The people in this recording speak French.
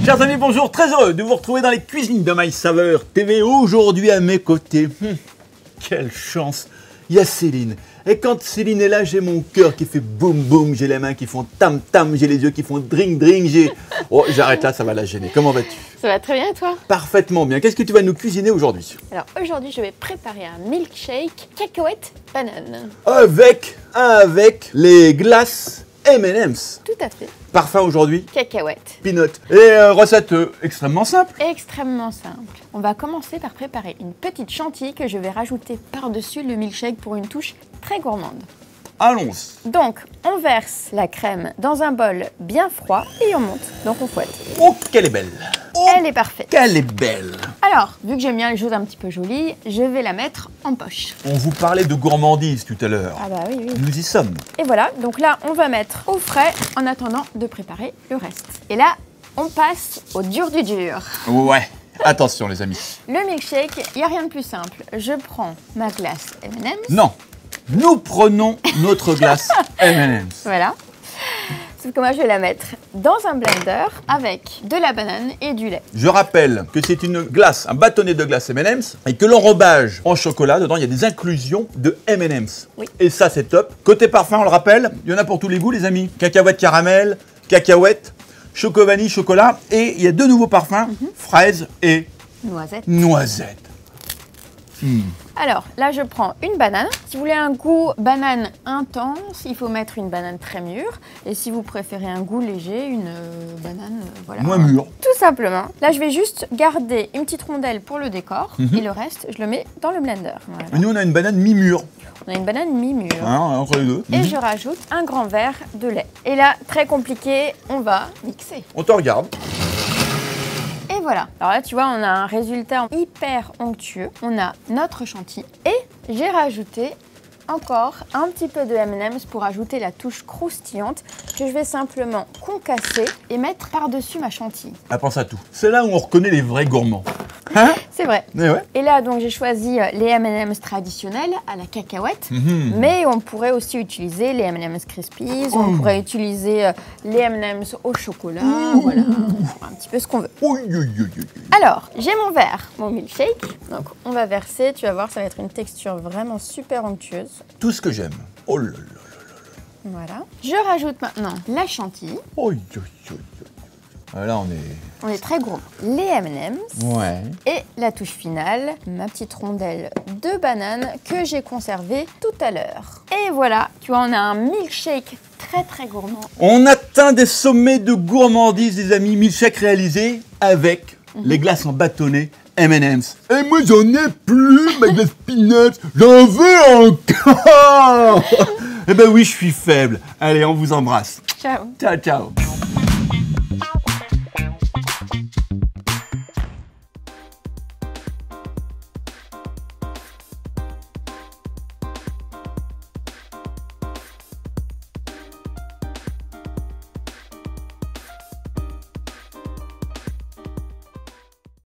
Chers amis, bonjour, très heureux de vous retrouver dans les cuisines de My Saveur TV. Aujourd'hui à mes côtés, quelle chance, il y a Céline. Et quand Céline est là, j'ai mon cœur qui fait boum boum, j'ai les mains qui font tam tam, j'ai les yeux qui font drink drink, j'ai... Oh, j'arrête là, ça va la gêner. Comment vas-tu? Ça va très bien et toi? Parfaitement bien. Qu'est-ce que tu vas nous cuisiner aujourd'hui? Alors aujourd'hui, je vais préparer un milkshake cacahuète banane. Avec les glaces M&M's. Tout à fait. Parfum aujourd'hui, Cacahuète. peanut. Et recette extrêmement simple. Extrêmement simple. On va commencer par préparer une petite chantilly que je vais rajouter par-dessus le milkshake pour une touche très gourmande. Allons-y. Donc, on verse la crème dans un bol bien froid et on monte. Donc on fouette. Oh, qu'elle est belle. Oh, Elle est parfaite. qu'elle est belle. Alors, vu que j'aime bien les choses un petit peu jolies, je vais la mettre en poche. On vous parlait de gourmandise tout à l'heure. Ah bah oui, oui. Nous y sommes. Et voilà, donc là, on va mettre au frais en attendant de préparer le reste. Et là, on passe au dur du dur. Ouais. Attention les amis. Le milkshake, il n'y a rien de plus simple. Je prends ma glace M&M's. Non. Nous prenons notre glace M&M's. Voilà. Sauf que moi, je vais la mettre dans un blender avec de la banane et du lait. Je rappelle que c'est une glace, un bâtonnet de glace M&M's et que l'enrobage en chocolat, dedans, il y a des inclusions de M&M's. Oui. Et ça, c'est top. Côté parfum, on le rappelle, il y en a pour tous les goûts, les amis. Cacahuète caramel, cacahuète, choco vanille, chocolat. Et il y a deux nouveaux parfums, fraise et Noisette. noisette. Alors, là, je prends une banane. Si vous voulez un goût banane intense, il faut mettre une banane très mûre. Et si vous préférez un goût léger, une banane, voilà. Moins mûr. Tout simplement. Là, je vais juste garder une petite rondelle pour le décor. Et le reste, je le mets dans le blender. Voilà. Et nous, on a une banane mi-mûre. On a une banane mi-mûre. Hein, entre les deux. Et je rajoute un grand verre de lait. Et là, très compliqué, on va mixer. On te regarde. Et voilà. Alors là, tu vois, on a un résultat hyper onctueux. On a notre chantilly. Et j'ai rajouté encore un petit peu de M&M's pour ajouter la touche croustillante que je vais simplement concasser et mettre par-dessus ma chantilly. Elle pense à tout. C'est là où on reconnaît les vrais gourmands. Hein? C'est vrai. Eh ouais. Et là, donc, j'ai choisi les M&M's traditionnels à la cacahuète. Mais on pourrait aussi utiliser les M&M's Crispies. On pourrait utiliser les M&M's au chocolat. Voilà, un petit peu ce qu'on veut. Oui, oui, oui, oui. Alors, j'ai mon verre, mon milkshake. Donc, on va verser. Tu vas voir, ça va être une texture vraiment super onctueuse. Tout ce que j'aime. Oh là là. Voilà. Je rajoute maintenant la chantilly. Oh, là, On est très gros. Les M&M's. Ouais. Et la touche finale, ma petite rondelle de banane que j'ai conservée tout à l'heure. Et voilà, tu vois, on a un milkshake très très gourmand. On atteint des sommets de gourmandise, les amis. Milkshake réalisé avec les glaces en bâtonnet M&M's. Et moi, j'en ai plus, ma glace peanuts. J'en veux encore. Eh ben oui, je suis faible. Allez, on vous embrasse. Ciao. Ciao, ciao.